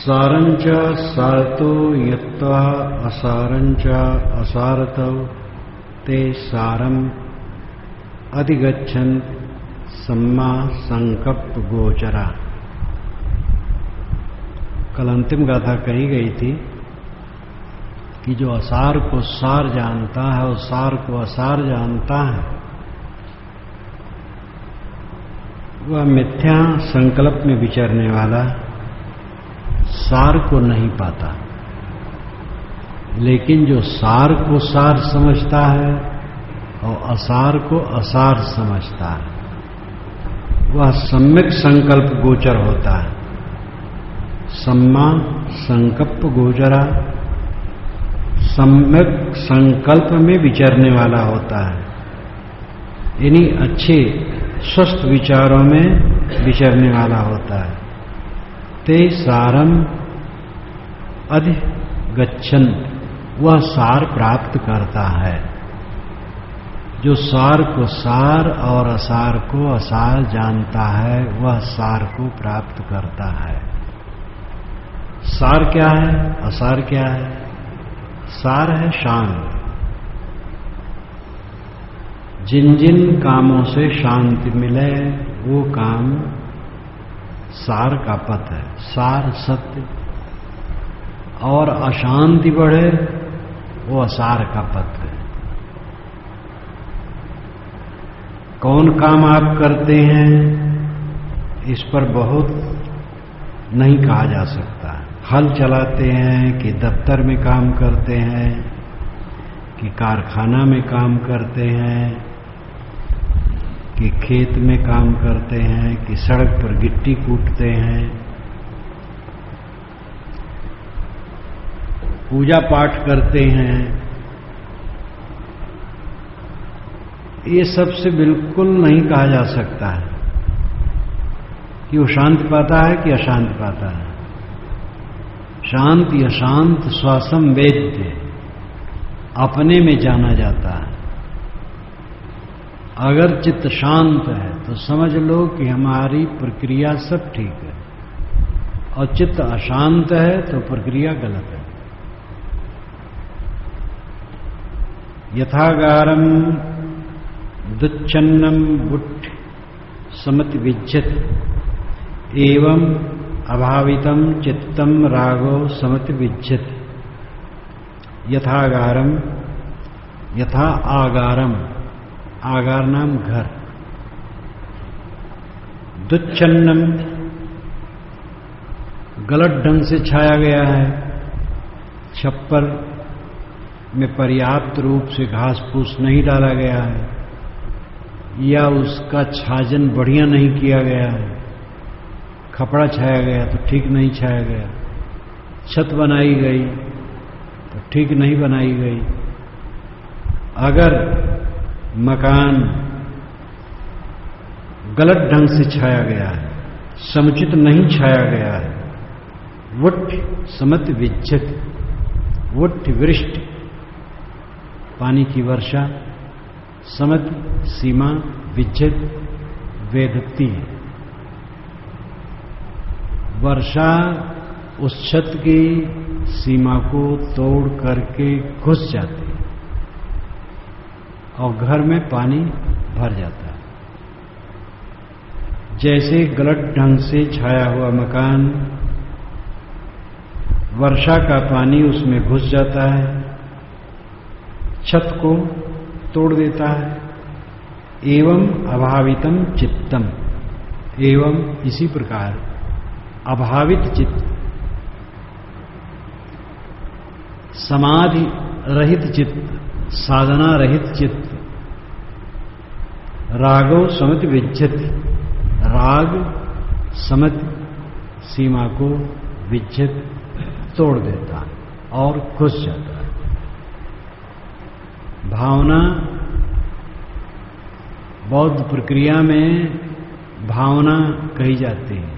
सारंच सारतो यत्वा असारंच असारतो ते सारम अधिगच्छन् सम्मा संकल्प गोचरा। कल अंतिम गाथा कही गई थी कि जो असार को सार जानता है और सार को असार जानता है वह मिथ्या संकल्प में विचरने वाला सार को नहीं पाता, लेकिन जो सार को सार समझता है और असार को असार समझता है वह सम्यक संकल्प गोचर होता है। सम्मा संकल्प गोचरा, सम्यक संकल्प में विचरने वाला होता है, यानी अच्छे स्वस्थ विचारों में विचरने वाला होता है। ते सारम अधिगच्छन्, वह सार प्राप्त करता है। जो सार को सार और असार को असार जानता है वह सार को प्राप्त करता है। सार क्या है, असार क्या है? सार है शांत। जिन जिन कामों से शांति मिले वो काम सार का पथ है, सार सत्य। और अशांति बढ़े वो असार का पथ है। कौन काम आप करते हैं इस पर बहुत नहीं कहा जा सकता। हल चलाते हैं कि दफ्तर में काम करते हैं कि कारखाना में काम करते हैं कि खेत में काम करते हैं कि सड़क पर गिट्टी कूटते हैं, पूजा पाठ करते हैं, ये सबसे बिल्कुल नहीं कहा जा सकता है कि वो शांत पाता है कि अशांत पाता है। शांति अशांत स्वासम वेद्य, अपने में जाना जाता है। अगर चित्त शांत है तो समझ लो कि हमारी प्रक्रिया सब ठीक है, और चित्त अशांत है तो प्रक्रिया गलत है। यथागारम दुच्छन्नम बुट्ठ समति विज्जत एवं अभावितम चित्तम रागो समति विज्जत। यथागारम, यथा आगारम, आगार नाम घर, दुच्छन्नम गलत ढंग से छाया गया है, छप्पर में पर्याप्त रूप से घास फूस नहीं डाला गया है या उसका छाजन बढ़िया नहीं किया गया है, कपड़ा छाया गया तो ठीक नहीं छाया गया, छत बनाई गई तो ठीक नहीं बनाई गई। अगर मकान गलत ढंग से छाया गया है, समुचित नहीं छाया गया है, वुट्ठ समत विज्जत, वुट्ठ वृष्टि पानी की वर्षा, समत सीमा, विज्जत वेधती है। वर्षा उस छत की सीमा को तोड़ करके घुस जाती है और घर में पानी भर जाता है। जैसे गलत ढंग से छाया हुआ मकान, वर्षा का पानी उसमें घुस जाता है, छत को तोड़ देता है। एवं अभावितम चित्तम, एवं इसी प्रकार अभावित चित्त, समाधि रहित चित्त, साधना रहित चित्त, रागो समति विज्जत, राग समत सीमा को विज्जत तोड़ देता और घुस जाता है। भावना, बौद्ध प्रक्रिया में भावना कही जाती है।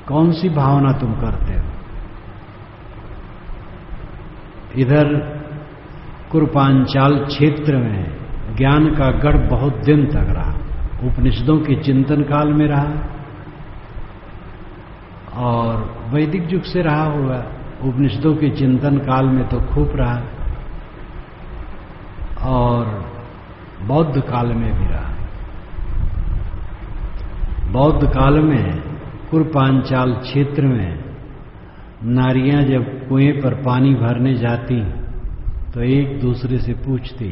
कौन सी भावना तुम करते हो? इधर कुरुपांचाल क्षेत्र में ज्ञान का गढ़ बहुत दिन तक रहा, उपनिषदों के चिंतन काल में रहा और वैदिक युग से रहा होगा, उपनिषदों के चिंतन काल में तो खूब रहा, और बौद्ध काल में भी रहा। बौद्ध काल में कुरपांचाल क्षेत्र में नारियां जब कुएं पर पानी भरने जाती तो एक दूसरे से पूछती,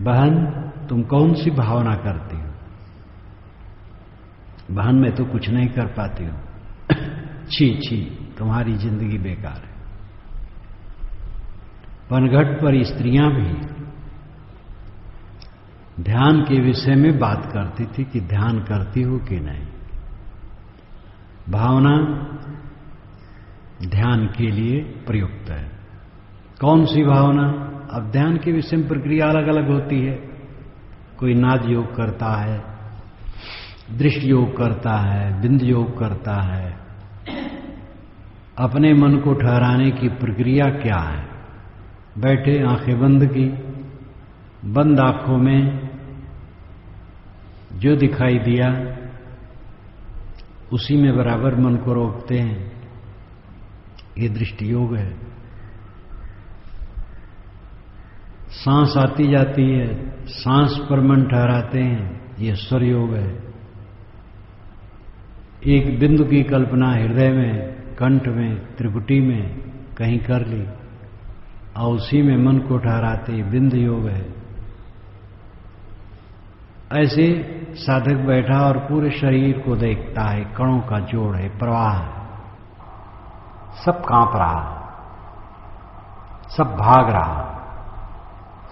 बहन तुम कौन सी भावना करती हो? बहन मैं तो कुछ नहीं कर पाती हूं। छी छी, तुम्हारी जिंदगी बेकार है। पनघट पर स्त्रियां भी ध्यान के विषय में बात करती थी कि ध्यान करती हो कि नहीं। भावना ध्यान के लिए प्रयुक्त है। कौन सी भावना? अब ध्यान के विषय में प्रक्रिया अलग अलग होती है। कोई नाद योग करता है, दृष्टि योग करता है, बिंद योग करता है। अपने मन को ठहराने की प्रक्रिया क्या है? बैठे आंखें बंद की, बंद आंखों में जो दिखाई दिया उसी में बराबर मन को रोकते हैं, ये दृष्टि योग है। सांस आती जाती है, सांस पर मन ठहराते हैं, ये स्वर योग है। एक बिंदु की कल्पना हृदय में, कंठ में, त्रिपुटी में कहीं कर ली और उसी में मन को ठहराते, बिंद योग है। ऐसे साधक बैठा और पूरे शरीर को देखता है, कणों का जोड़ है, प्रवाह है, सब कांप रहा, सब भाग रहा,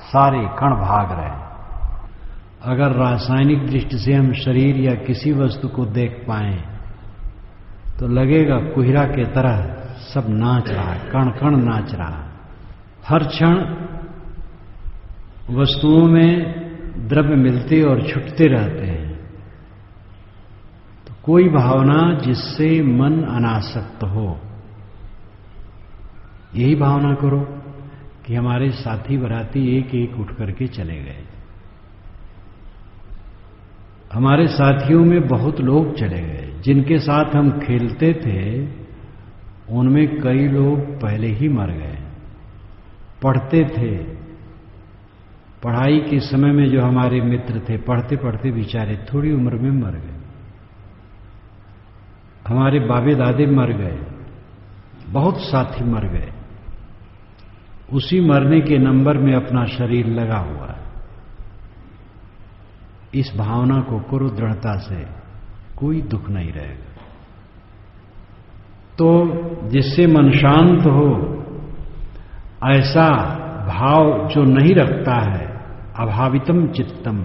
सारे कण भाग रहे। अगर रासायनिक दृष्टि से हम शरीर या किसी वस्तु को देख पाएं तो लगेगा कुहिरा के तरह सब नाच रहा, कण कण नाच रहा। हर क्षण वस्तुओं में द्रव्य मिलते और छूटते रहते हैं। तो कोई भावना जिससे मन अनासक्त हो, यही भावना करो कि हमारे साथी बराती एक एक उठ करके चले गए। हमारे साथियों में बहुत लोग चले गए, जिनके साथ हम खेलते थे उनमें कई लोग पहले ही मर गए। पढ़ते थे, पढ़ाई के समय में जो हमारे मित्र थे, पढ़ते पढ़ते बेचारे थोड़ी उम्र में मर गए। हमारे बाबे दादे मर गए, बहुत साथी मर गए। उसी मरने के नंबर में अपना शरीर लगा हुआ है। इस भावना को करो दृढ़ता से, कोई दुख नहीं रहेगा। तो जिससे मन शांत हो, ऐसा भाव जो नहीं रखता है, अभावितम चित्तम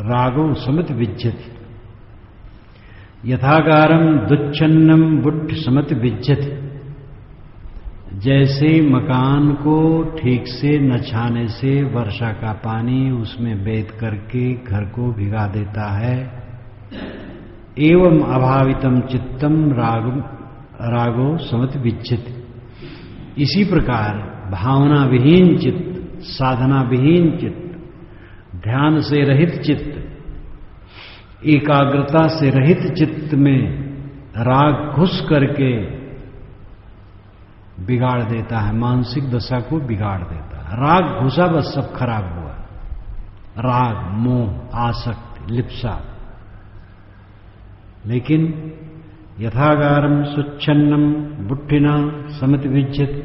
रागो समत विज्जति, यथाकारम दुच्छन्नम बुट्ठ समत विज्जति। जैसे मकान को ठीक से न छाने से वर्षा का पानी उसमें बेध करके घर को भिगा देता है, एवं अभावितम चित्तम रागो समत विज्जति। इसी प्रकार भावना विहीन चित्त, साधना विहीन चित्त, ध्यान से रहित चित्त, एकाग्रता से रहित चित्त में राग घुस करके बिगाड़ देता है, मानसिक दशा को बिगाड़ देता है। राग घुसा बस सब खराब हुआ। राग, मोह, आसक्ति, लिप्सा। लेकिन यथागारम स्वच्छन्नम बुट्ठिना समति विज्जति,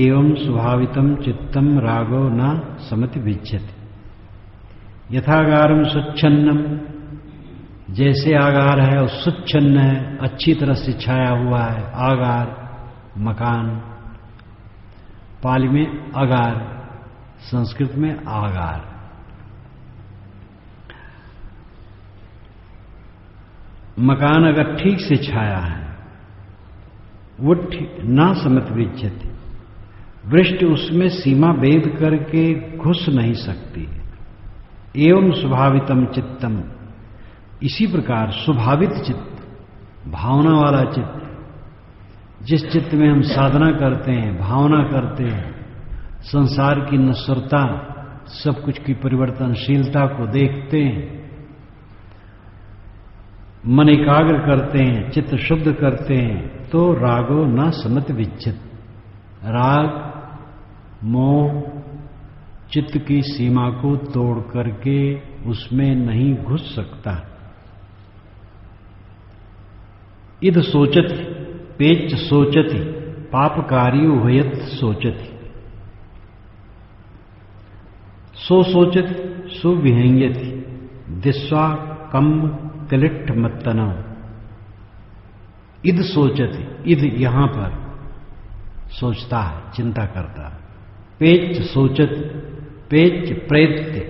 एवं स्वाभावितम चित्तम रागो न समति विज्जति। यथागारम स्वच्छन्नम, जैसे आगार है और स्वच्छन्न है, अच्छी तरह से छाया हुआ है। आगार मकान, पाली में अगार, संस्कृत में आगार। मकान अगर ठीक से छाया है, वो ना समत विज्जति, वृष्टि उसमें सीमा भेद करके घुस नहीं सकती। एवं स्वाभावितम चित्तम, इसी प्रकार स्वाभावित चित्त, भावना वाला चित्त, जिस चित्त में हम साधना करते हैं, भावना करते हैं, संसार की नश्वरता, सब कुछ की परिवर्तनशीलता को देखते हैं, मन एकाग्र करते हैं, चित्त शुद्ध करते हैं, तो रागो न समत विच्छित। राग मोह चित्त की सीमा को तोड़ करके उसमें नहीं घुस सकता। इद सोचति पेच सोचति पापकारी उभयत सोचति। सो सोचति सो विहंयति दिस्वा कम क्लिट्ठ मत्तनव। इद सोचति, इद यहां पर सोचता है, चिंता करता है। पेच सोचति, पेच प्रेत्य,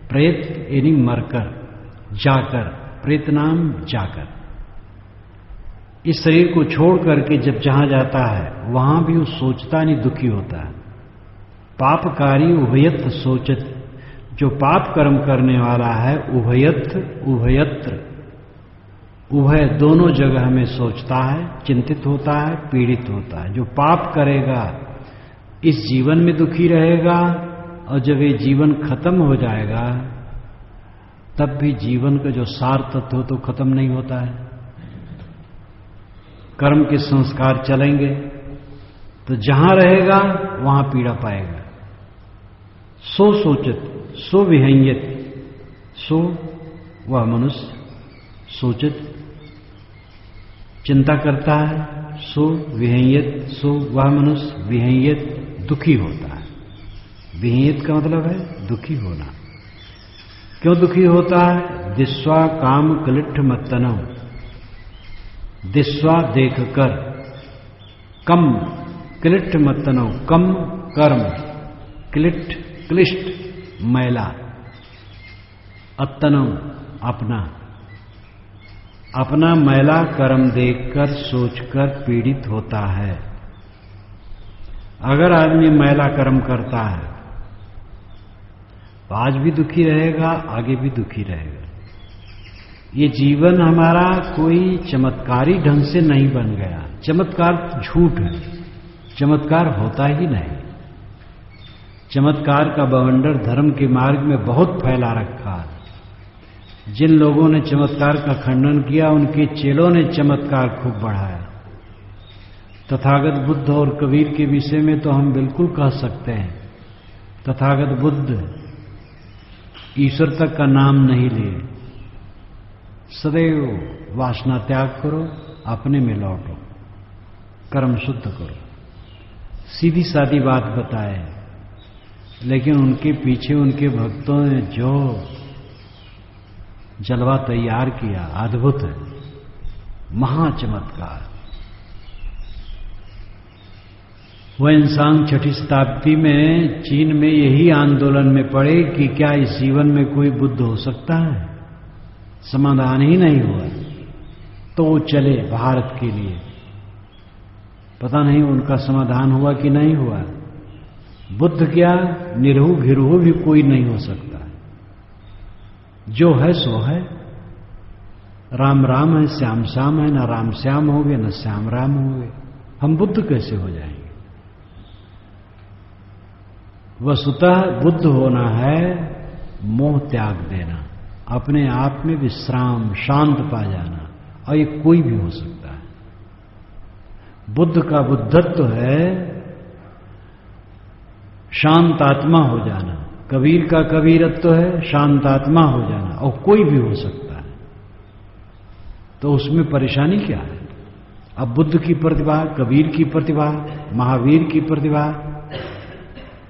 प्रेत यानी मरकर, जाकर, प्रेत नाम जाकर। इस शरीर को छोड़ करके जब जहां जाता है वहां भी वो सोचता नहीं, दुखी होता है। पापकारी उभयत सोचत, जो पाप कर्म करने वाला है उभयत उभयत्र, उभय दोनों जगह में सोचता है, चिंतित होता है, पीड़ित होता है। जो पाप करेगा इस जीवन में दुखी रहेगा, और जब ये जीवन खत्म हो जाएगा तब भी जीवन का जो सार तत्व हो तो खत्म नहीं होता है। कर्म के संस्कार चलेंगे तो जहां रहेगा वहां पीड़ा पाएगा। सो सोचत सो विहंयत, सो वह मनुष्य सोचत चिंता करता है, सो विहंयत, सो वह मनुष्य विहंयत दुखी होता है। विहंयत का मतलब है दुखी होना। क्यों दुखी होता है? दिस्वा काम क्लिट्ठ मत्तनव, दिस्वा देखकर, कम क्लिट्ठ मत्तनव, कम कर्म, क्लिट्ठ क्लिष्ट मैला, अत्तनव अपना, अपना मैला कर्म देखकर सोचकर पीड़ित होता है। अगर आदमी मैला कर्म करता है तो आज भी दुखी रहेगा, आगे भी दुखी रहेगा। ये जीवन हमारा कोई चमत्कारी ढंग से नहीं बन गया। चमत्कार झूठ है, चमत्कार होता ही नहीं। चमत्कार का बवंडर धर्म के मार्ग में बहुत फैला रखा है। जिन लोगों ने चमत्कार का खंडन किया उनके चेलों ने चमत्कार खूब बढ़ाया। तथागत बुद्ध और कबीर के विषय में तो हम बिल्कुल कह सकते हैं, तथागत बुद्ध ईश्वर तक का नाम नहीं लिए। सदैव वासना त्याग करो, अपने में लौटो, कर्म शुद्ध करो। सीधी सादी बात बताए, लेकिन उनके पीछे उनके भक्तों ने जो जलवा तैयार किया, अद्भुत है, महाचमत्कार। वैनसांग 6ठी शताब्दी में चीन में यही आंदोलन में पड़े कि क्या इस जीवन में कोई बुद्ध हो सकता है, समाधान ही नहीं हुआ। तो वो चले भारत के लिए, पता नहीं उनका समाधान हुआ कि नहीं हुआ। बुद्ध क्या, निरहु भिरहु भी कोई नहीं हो सकता। जो है सो है, राम राम है, श्याम श्याम है, न राम श्याम हो गए न श्याम राम हो गए। हम बुद्ध कैसे हो जाएंगे? वस्तुतः बुद्ध होना है मोह त्याग देना, अपने आप में विश्राम, शांत पा जाना, और ये कोई भी हो सकता है। बुद्ध का बुद्धत्व है शांत आत्मा हो जाना, कबीर का कबीरत्व है शांत आत्मा हो जाना, और कोई भी हो सकता है। तो उसमें परेशानी क्या है? अब बुद्ध की प्रतिभा, कबीर की प्रतिभा, महावीर की प्रतिभा,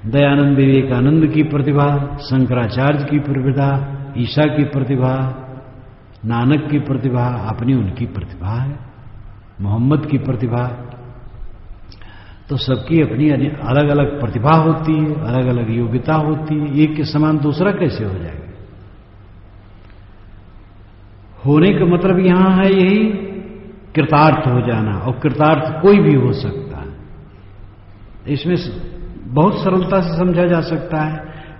दयानंद विवेकानंद की प्रतिभा, शंकराचार्य की प्रतिभा, ईसा की प्रतिभा, नानक की प्रतिभा, अपनी उनकी प्रतिभा है, मोहम्मद की प्रतिभा। तो सबकी अपनी अलग अलग प्रतिभा होती है, अलग अलग योग्यता होती है। एक के समान दूसरा कैसे हो जाएगा? होने का मतलब यहां है यही कृतार्थ हो जाना, और कृतार्थ कोई भी हो सकता है। इसमें बहुत सरलता से समझा जा सकता है,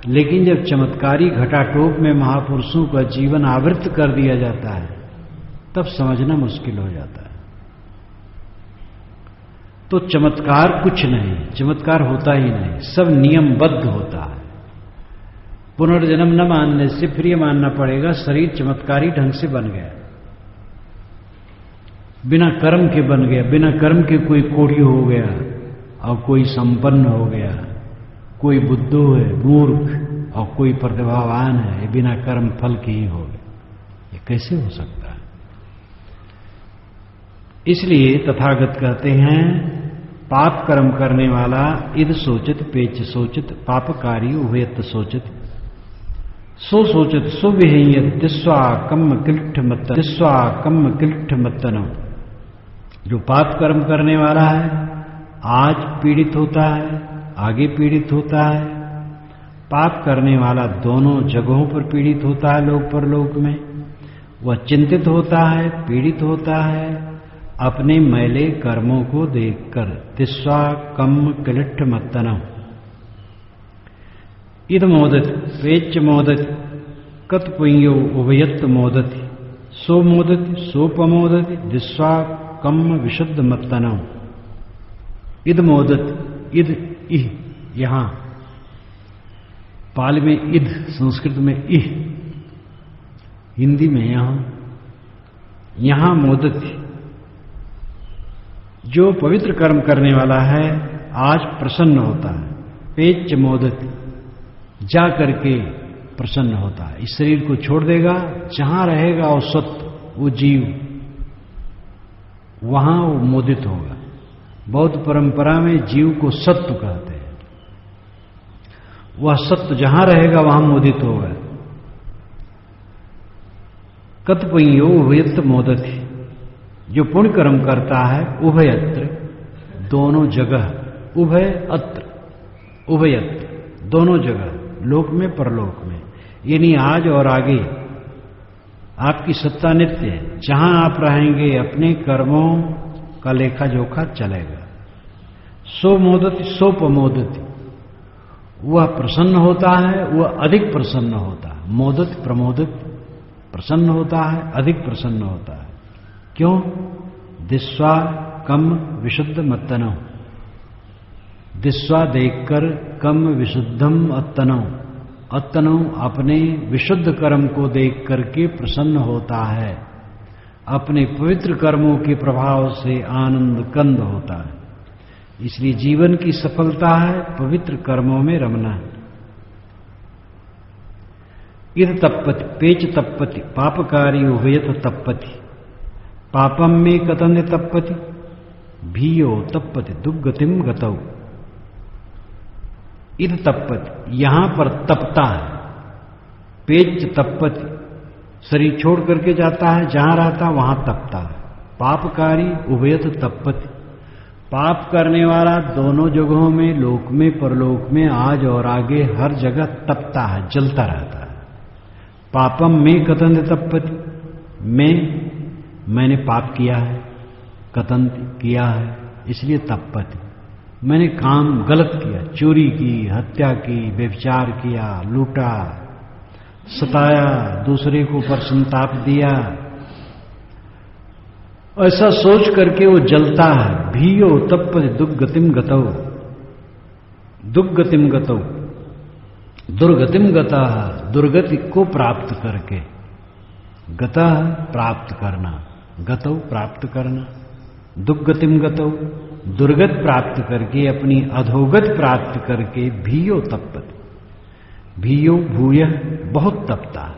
लेकिन जब चमत्कारी घटाटोप में महापुरुषों का जीवन आवृत कर दिया जाता है तब समझना मुश्किल हो जाता है। तो चमत्कार कुछ नहीं, चमत्कार होता ही नहीं, सब नियमबद्ध होता है। पुनर्जन्म न मानने से फिर ये मानना पड़ेगा शरीर चमत्कारी ढंग से बन गया। बिना कर्म के बन गया, बिना कर्म के कोई कोढ़ी हो गया और कोई संपन्न हो गया, कोई बुद्धू है मूर्ख और कोई प्रतिभावान है, ये बिना कर्म फल के ही हो गए। ये कैसे हो सकता है? इसलिए तथागत कहते हैं पाप कर्म करने वाला इद सोचित पेच सोचित पापकारी उभयत सोचित सो सोचित सुविहेयत दिस्वा कम किल्ठ मत्तन। जो पाप कर्म करने वाला है आज पीड़ित होता है, आगे पीड़ित होता है। पाप करने वाला दोनों जगहों पर पीड़ित होता है, लोक परलोक में। वह चिंतित होता है, पीड़ित होता है अपने मैले कर्मों को देखकर। तिस्वा कम किलिठ मत्तनम इद मोदत पेच मोदत कत पुण्यो उभयत मोदति सो मोदति सोपमोदति दिस्वा कम विशुद्ध मत्तनम। इद मोदत, इद इह, यहां पाली में इद, संस्कृत में इह, हिंदी में यहां मोदति। जो पवित्र कर्म करने वाला है आज प्रसन्न होता है। पेच मोदति, जा करके प्रसन्न होता है। इस शरीर को छोड़ देगा, जहां रहेगा वो सत्य, वो जीव, वहां वो मोदित होगा। बौद्ध परंपरा में जीव को सत्व कहते हैं। वह सत्य जहां रहेगा वहां मोदित होगा। कतपुण्यो उभयत्र मोदति, जो पुण्य कर्म करता है उभयत्र, दोनों जगह, उभय अत्र, उभयत्र दोनों जगह, लोक में परलोक में, यानी आज और आगे आपकी सत्ता नित्य है। जहां आप रहेंगे अपने कर्मों का लेखा जोखा चलेगा। सो मोदति सोपमोदति, वह प्रसन्न होता है, वह अधिक प्रसन्न होता है। मोदत प्रमोदित, प्रसन्न होता है, अधिक प्रसन्न होता है। क्यों? दिस्वा कम विशुद्ध मत्तनौ, दिस्वा देखकर कम विशुद्धम अत्तनौ, अत्तनौ अपने विशुद्ध कर्म को देख करके प्रसन्न होता है। अपने पवित्र कर्मों के प्रभाव से आनंद कंद होता है। इसलिए जीवन की सफलता है पवित्र कर्मों में रमना। इद तप्पति पेच तप्पति पापकारी उभयत तप्पति पापम में कतन तप्पति भीयो तप्पति दुर्गतिम गतौ। इद तप्पति, यहां पर तपता है। पेच तप्पति, शरीर छोड़ करके जाता है, जहां रहता वहां तपता है। पापकारी उभयत तप्पति, पाप करने वाला दोनों जगहों में, लोक में परलोक में, आज और आगे हर जगह तपता है, जलता रहता है। पापम में कतन तप्पति, मैंने पाप किया है, कतन किया है इसलिए तप्पति। मैंने काम गलत किया, चोरी की, हत्या की, व्यभिचार किया, लूटा, सताया, दूसरे को पर संताप दिया, ऐसा सोच करके वो जलता है। भीयो तप्पति दुर्गतिम गतौ, दुर्गतिम गतौ, दुर्गतिम गता, दुर्गति को प्राप्त करके, गता प्राप्त करना, गतौ प्राप्त करना, दुर्गतिम गतौ दुर्गत प्राप्त करके, अपनी अधोगत प्राप्त करके। भीयो तप्पति, भीयो भूय बहुत तपता है।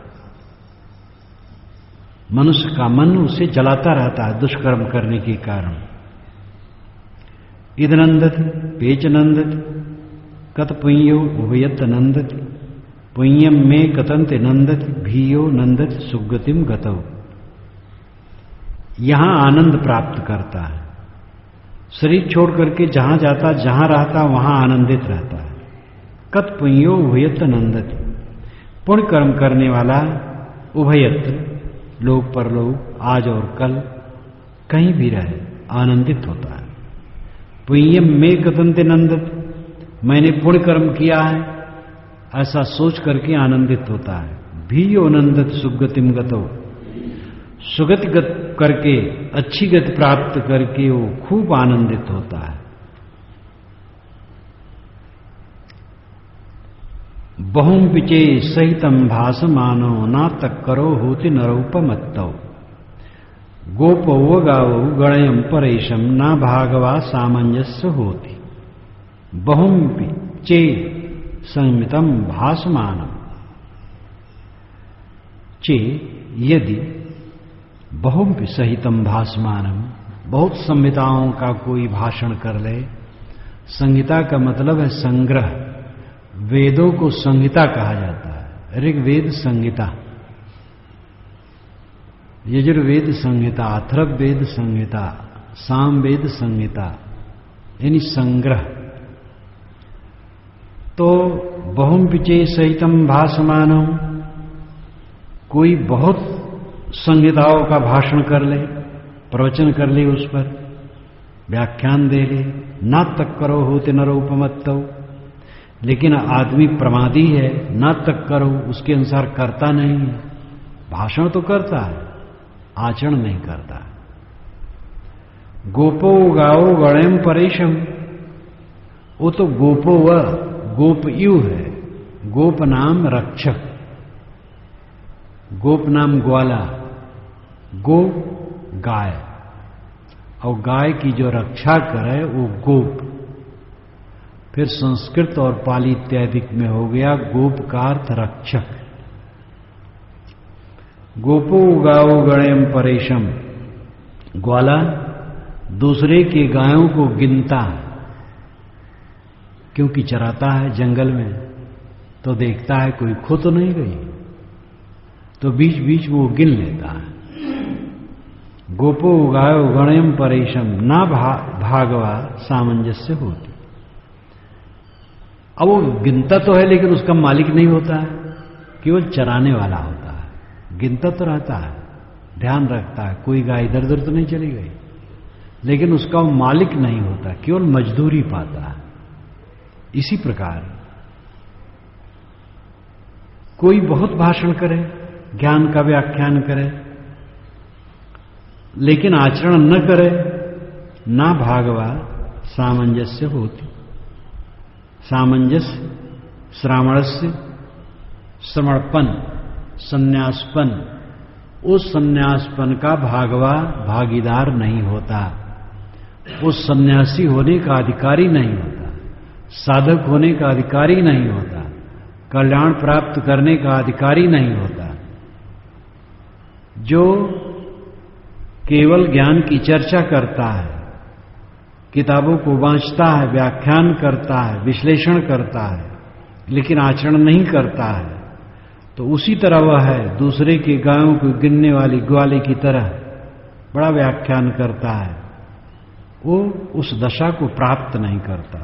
मनुष्य का मन उसे जलाता रहता है दुष्कर्म करने के कारण। इद नंदति पेच नंदति कत पुण्यो उभयत नंदति पुण्यम में कतंते नंदति भीयो नंदति सुगतिम गतौ। यहां आनंद प्राप्त करता है। शरीर छोड़ करके जहां जाता, जहां रहता वहां आनंदित रहता है। कत पुण्यो उभयत नंदति, पुण्य कर्म करने वाला उभयत्र, लोक परलोक, आज और कल, कहीं भी रहे आनंदित होता है। पुण्यम में कतंते नंदति, मैंने पुण्य कर्म किया है ऐसा सोच करके आनंदित होता है। भीयो नंदत सुगतिम गतौ, सुगति गत करके, अच्छी गति प्राप्त करके वो खूब आनंदित होता है। बहुम पिचे सहितम भासमानो ना तक करो होति नरोपमत्तौ। गोपौ गावौ गणयम परेशम ना भागवा सामंजस्य होती बहुमपि चे संमितम भासमानम। चे यदि बहुमपि सहितम भासमानम, बहुत संहिताओं का कोई भाषण कर ले। संहिता का मतलब है संग्रह। वेदों को संहिता कहा जाता है। ऋग्वेद संहिता, यजुर्वेद संहिता, अथर्ववेद संहिता, सामवेद संहिता, यानी संग्रह। तो बहुमपिचे सहितम भासमानम, कोई बहुत संहिताओं का भाषण कर ले, प्रवचन कर ले, उस पर व्याख्यान दे ले। ना तक करो होते नरोपमत्तौ, लेकिन आदमी प्रमादी है, ना तक करो उसके अनुसार करता नहीं है। भाषण तो करता है, आचरण नहीं करता। गोपो गाओ गणेम परेशम, वो तो गोपो व गोप यू है। गोप नाम रक्षक, गोप नाम ग्वाला, गो गाय, और गाय की जो रक्षा करे वो गोप। फिर संस्कृत और पाली इत्यादि में हो गया गोप का अर्थ रक्षक। गोपो गाओ गणेम परेशम, ग्वाला दूसरे की गायों को गिनता है, क्योंकि चराता है जंगल में, तो देखता है कोई खो तो नहीं गई, तो बीच बीच वो गिन लेता है। गोपो गायो गणयम परेशम ना भागवा सामंजस्य होती। अब वो गिनता तो है, लेकिन उसका मालिक नहीं होता है, केवल चराने वाला होता है। गिनता तो रहता है, ध्यान रखता है, कोई गाय इधर उधर तो नहीं चली गई, लेकिन उसका वो मालिक नहीं होता, केवल मजदूरी पाता है। इसी प्रकार कोई बहुत भाषण करे, ज्ञान का व्याख्यान करे, लेकिन आचरण न करे, ना भागवा सामंजस्य होती। सामंजस्य श्रावणस्य, श्रवणपन, संन्यासपन, उस संन्यासपन का भागवा भागीदार नहीं होता, उस सन्यासी होने का अधिकारी नहीं होता, साधक होने का अधिकारी नहीं होता, कल्याण प्राप्त करने का अधिकारी नहीं होता। जो केवल ज्ञान की चर्चा करता है, किताबों को वांचता है, व्याख्यान करता है, विश्लेषण करता है, लेकिन आचरण नहीं करता है, तो उसी तरह वह है दूसरे की गायों को गिनने वाली ग्वाले की तरह। बड़ा व्याख्यान करता है, वो उस दशा को प्राप्त नहीं करता।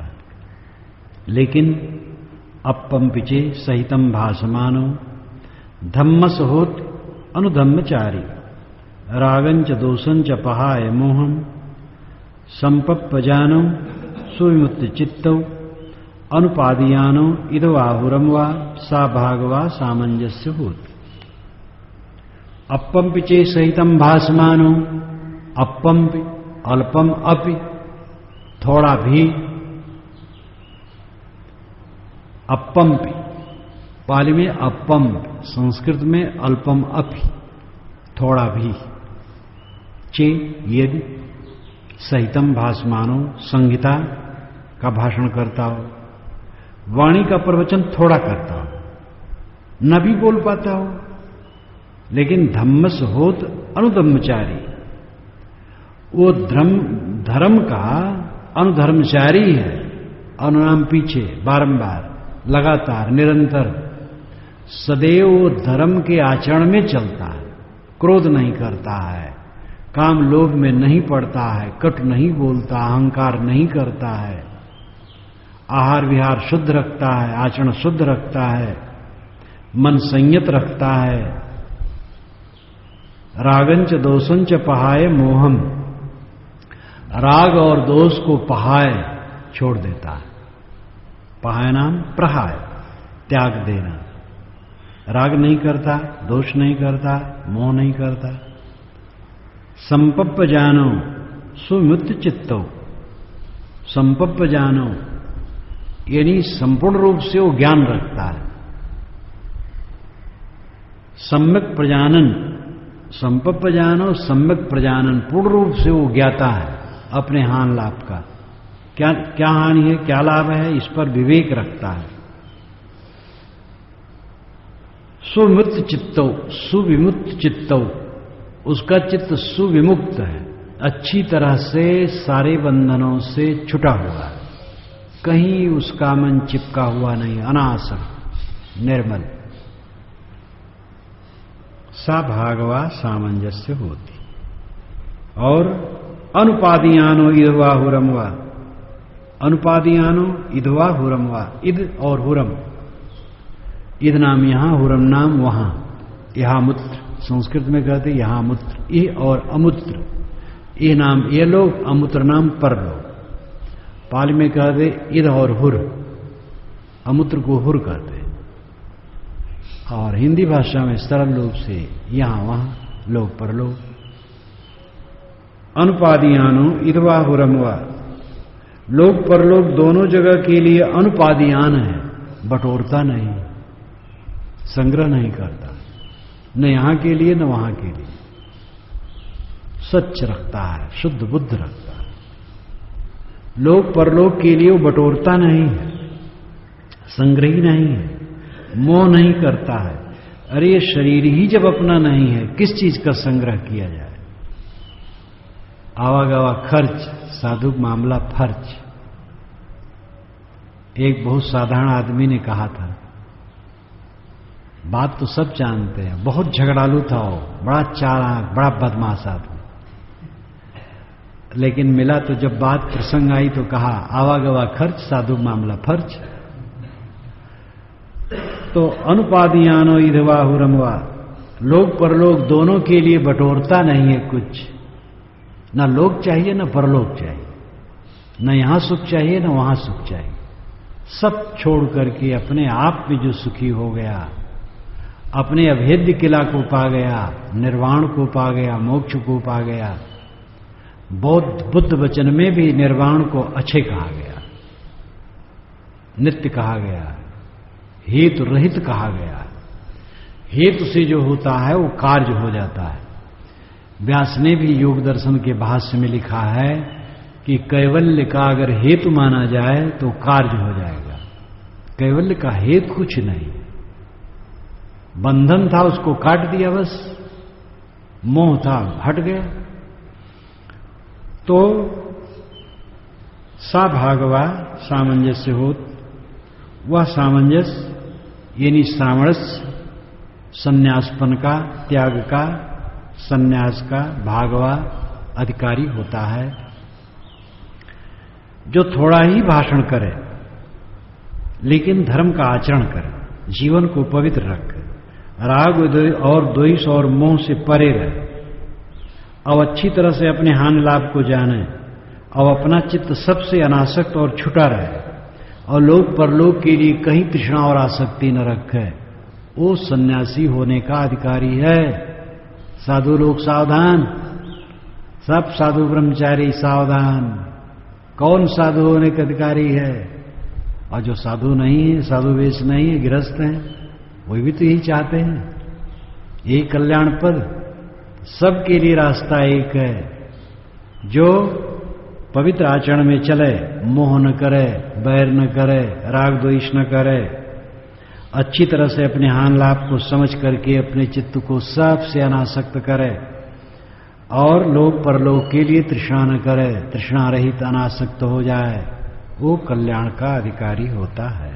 लेकिन अपम्पिचे सहितम भासमानो धम्मस होत अनुधम्मचारी रागंच दोषंच पहाय मोहम संपप्पजानो सुविमुक्त चित्तौ अनुपादियानो इदो आहुरम वा सा भागवा सामंजस्य होती। अपम्पिचे सहितम भासमानो, अपम्पि अल्पम अपि, थोड़ा भी, अपम्पि पाली में अपम, संस्कृत में अल्पम अपि, थोड़ा भी। चे यदि सहितम भासमानो, संहिता का भाषण करता हो, वाणी का प्रवचन थोड़ा करता हो, न भी बोल पाता हो, लेकिन धम्मस होत अनुधम्मचारी, वो धर्म का अनुधर्मचारी है। अनुनाम पीछे, बारंबार, लगातार, निरंतर, सदैव धर्म के आचरण में चलता है, क्रोध नहीं करता है, काम लोभ में नहीं पड़ता है, कट नहीं बोलता, अहंकार नहीं करता है, आहार विहार शुद्ध रखता है, आचरण शुद्ध रखता है, मन संयत रखता है। रागंच दोषंच पहाय मोहम, राग और दोष को पहाय छोड़ देता है। पहाय नाम प्रहाय, त्याग देना। राग नहीं करता, दोष नहीं करता, मोह नहीं करता। संपप्प जानो सुमुक्त चित्तो, संपप्प जानो यानी संपूर्ण रूप से वो ज्ञान रखता है। सम्यक प्रजानन संपप्रजानो सम्यक प्रजानन, पूर्ण रूप से वो ज्ञाता है अपने हानि लाभ का। क्या क्या हानि है, क्या लाभ है, इस पर विवेक रखता है। सुविमुक्त चित्तो, सुविमुक्त चित्तो, उसका चित्त सुविमुक्त है, अच्छी तरह से सारे बंधनों से छुटा हुआ है, कहीं उसका मन चिपका हुआ नहीं, अनासक्त निर्मल। सा भागवा सामंजस्य होती। और अनुपादियानो इधवा हुरमवा, अनुपादियानो इधवा हुरमवा, इध और हुरम, इध नाम यहां, हुरम नाम वहां, यहां मूत्र, संस्कृत में कहते यहां मूत्र, इह और अमूत्र, इह नाम ये लोग, अमूत्र नाम पर लोग। पाली में कहते इध और हुर, अमूत्र को हुर कहते, और हिंदी भाषा में सरल रूप से यहां वहां, लोग पर लोग। अनुपादियानो इधवा हुरमवा, लोग परलोक दोनों जगह के लिए अनुपादियान है, बटोरता नहीं, संग्रह नहीं करता, न यहां के लिए न वहां के लिए, सच रखता है, शुद्ध बुद्ध रखता है। लोक परलोक के लिए वो बटोरता नहीं है, संग्रही नहीं है, मोह नहीं करता है। अरे ये शरीर ही जब अपना नहीं है, किस चीज का संग्रह किया जाए। आवागवा खर्च, साधु मामला फर्ज। एक बहुत साधारण आदमी ने कहा था, बात तो सब जानते हैं, बहुत झगड़ालू था वो, बड़ा चालाक, बड़ा बदमाश आदमी, लेकिन मिला तो जब बात प्रसंग आई तो कहा आवागवा खर्च, साधु मामला फर्ज। तो अनुपादियानो इधवा हुरमवा, लोक परलोक दोनों के लिए बटोरता नहीं है कुछ, न लोक चाहिए न परलोक चाहिए, न यहां सुख चाहिए न वहां सुख चाहिए, सब छोड़ करके अपने आप में जो सुखी हो गया, अपने अभेद्य किला को पा गया, निर्वाण को पा गया, मोक्ष को पा गया। बुद्ध वचन में भी निर्वाण को अच्छे कहा गया, नित्य कहा गया, हेतु रहित कहा गया। हेतु से जो होता है वो कार्य हो जाता है। व्यास ने भी योग दर्शन के भाष्य में लिखा है कि कैवल्य का अगर हेतु माना जाए तो कार्य हो जाएगा। कैवल्य का हेतु कुछ नहीं, बंधन था उसको काट दिया बस, मोह था हट गया। तो सा भागवा सामंजस्य होत, वह सामंजस्य यानी सामरस्य, संन्यासपन का, त्याग का, संन्यास का भागवा अधिकारी होता है, जो थोड़ा ही भाषण करे लेकिन धर्म का आचरण करे, जीवन को पवित्र रखे, राग और द्वेष और मोह से परे रहे, और अच्छी तरह से अपने हानि लाभ को जाने, और अपना चित्त सबसे अनासक्त और छुटा रहे, और लोक परलोक के लिए कहीं तृष्णा और आसक्ति न रखे, वो सन्यासी होने का अधिकारी है। साधु लोग सावधान, सब साधु ब्रह्मचारी सावधान, कौन साधु होने का अधिकारी है। और जो साधु नहीं है, साधु वेश नहीं है, गृहस्थ हैं, वही भी तो यही चाहते हैं, यही कल्याण पद, सबके लिए रास्ता एक है। जो पवित्र आचरण में चले, मोह न करे, बैर न करे, राग द्वेष न करे, अच्छी तरह से अपने हानि लाभ को समझ करके अपने चित्त को सबसे अनासक्त करे, और लोक परलोक के लिए तृष्णा न करे, तृष्णा रहित अनासक्त हो जाए, वो कल्याण का अधिकारी होता है।